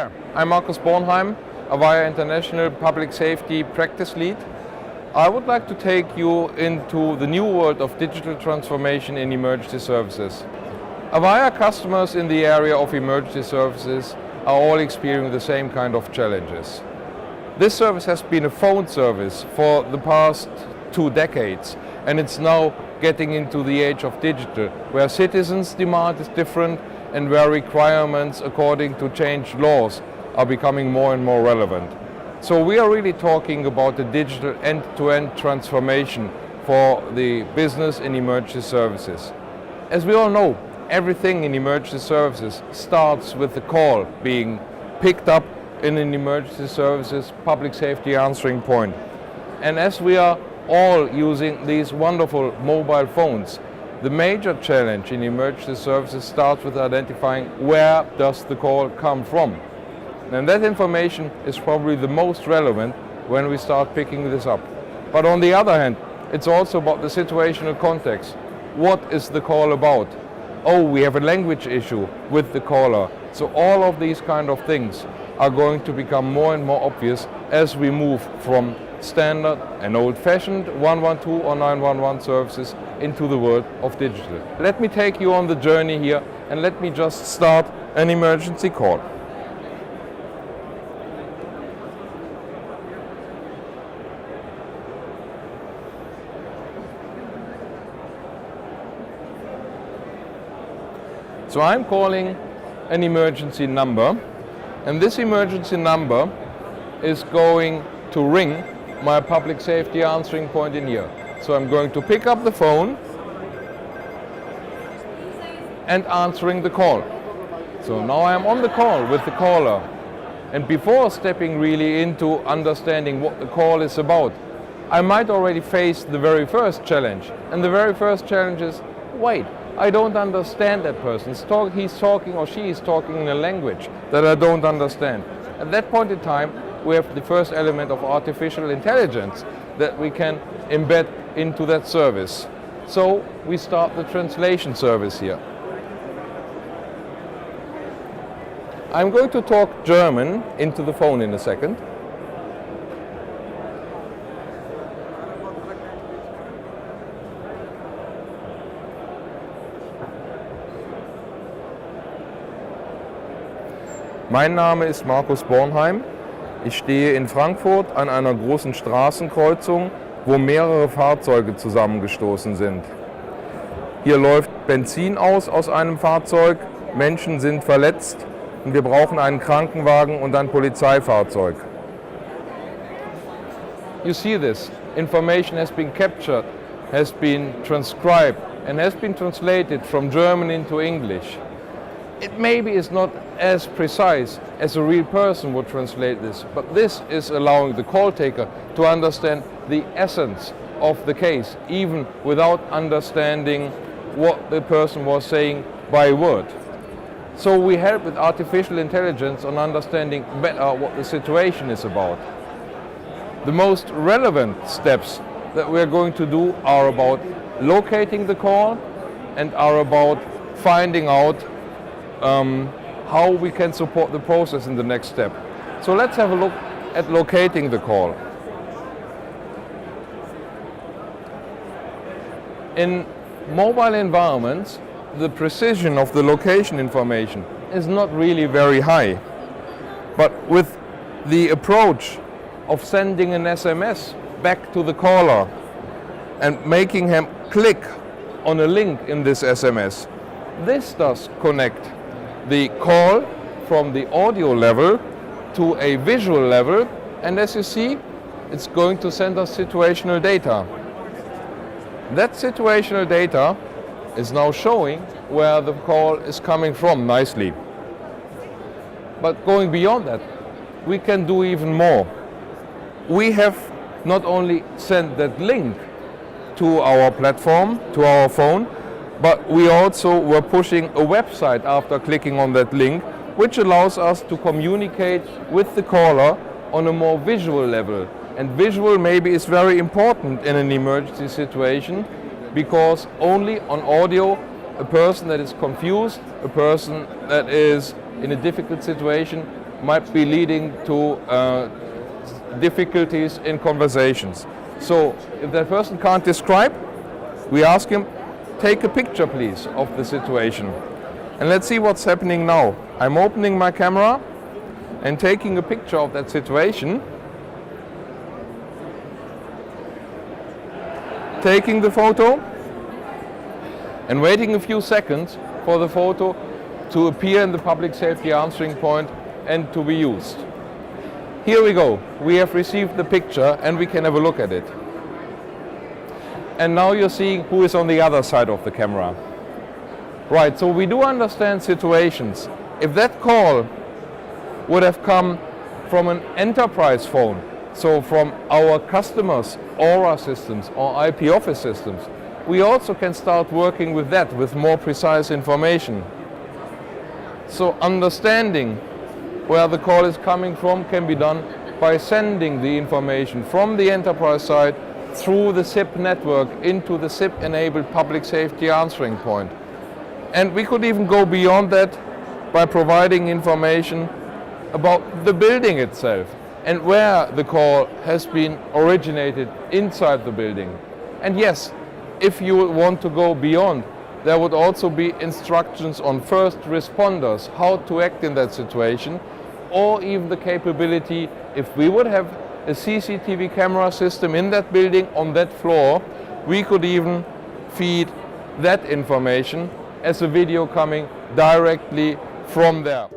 there. I'm Markus Bornheim, Avaya International Public Safety Practice Lead. I would like to take you into the new world of digital transformation in emergency services. Avaya customers in the area of emergency services are all experiencing the same kind of challenges. This service has been a phone service for the past 2 decades, and it's now getting into the age of digital, where citizens' demand is different and where requirements according to changed laws are becoming more and more relevant. So we are really talking about the digital end-to-end transformation for the business in emergency services. As we all know, everything in emergency services starts with the call being picked up in an emergency services public safety answering point. And as we are all using these wonderful mobile phones, the major challenge in emergency services starts with identifying where does the call come from. And that information is probably the most relevant when we start picking this up. But on the other hand, it's also about the situational context. What is the call about? Oh, we have a language issue with the caller. So all of these kind of things are going to become more and more obvious as we move from standard and old-fashioned 112 or 911 services into the world of digital. Let me take you on the journey here and let me just start an emergency call. So I'm calling an emergency number, and this emergency number is going to ring my public safety answering point in here. So I'm going to pick up the phone and answering the call. So now I'm on the call with the caller. And before stepping really into understanding what the call is about, I might already face the very first challenge. And the very first challenge is, wait, I don't understand that person. He's talking or she is talking in a language that I don't understand. At that point in time, we have the first element of artificial intelligence that we can embed into that service. So we start the translation service here. I'm going to talk German into the phone in a second. Mein Name ist Markus Bornheim. Ich stehe in Frankfurt an einer großen Straßenkreuzung, wo mehrere Fahrzeuge zusammengestoßen sind. Hier läuft Benzin aus einem Fahrzeug, Menschen sind verletzt und wir brauchen einen Krankenwagen und ein Polizeifahrzeug. You see this. Information has been captured, has been transcribed and has been translated from German into English. It maybe is not as precise as a real person would translate this, but this is allowing the call taker to understand the essence of the case, even without understanding what the person was saying by word. So we help with artificial intelligence on understanding better what the situation is about. The most relevant steps that we are going to do are about locating the call and are about finding out how we can support the process in the next step. So let's have a look at locating the call. In mobile environments, the precision of the location information is not really very high. But with the approach of sending an SMS back to the caller and making him click on a link in this SMS, this does connect the call from the audio level to a visual level, and as you see, it's going to send us situational data. That situational data is now showing where the call is coming from nicely. But going beyond that, we can do even more. We have not only sent that link to our platform, to our phone, but we also were pushing a website after clicking on that link, which allows us to communicate with the caller on a more visual level. And visual maybe is very important in an emergency situation, because only on audio a person that is confused, a person that is in a difficult situation might be leading to difficulties in conversations. So if that person can't describe, we ask him, take a picture please of the situation. And let's see what's happening now. I'm opening my camera and taking a picture of that situation. Taking the photo and waiting a few seconds for the photo to appear in the public safety answering point and to be used. Here we go. We have received the picture and we can have a look at it. And now you're seeing who is on the other side of the camera. Right, so we do understand situations. If that call would have come from an enterprise phone, so from our customers' Aura systems or IP office systems, we also can start working with that, with more precise information. So understanding where the call is coming from can be done by sending the information from the enterprise side through the SIP network into the SIP-enabled public safety answering point. And we could even go beyond that by providing information about the building itself and where the call has been originated inside the building. And yes, if you want to go beyond, there would also be instructions on first responders, how to act in that situation, or even the capability, if we would have a CCTV camera system in that building on that floor, we could even feed that information as a video coming directly from there.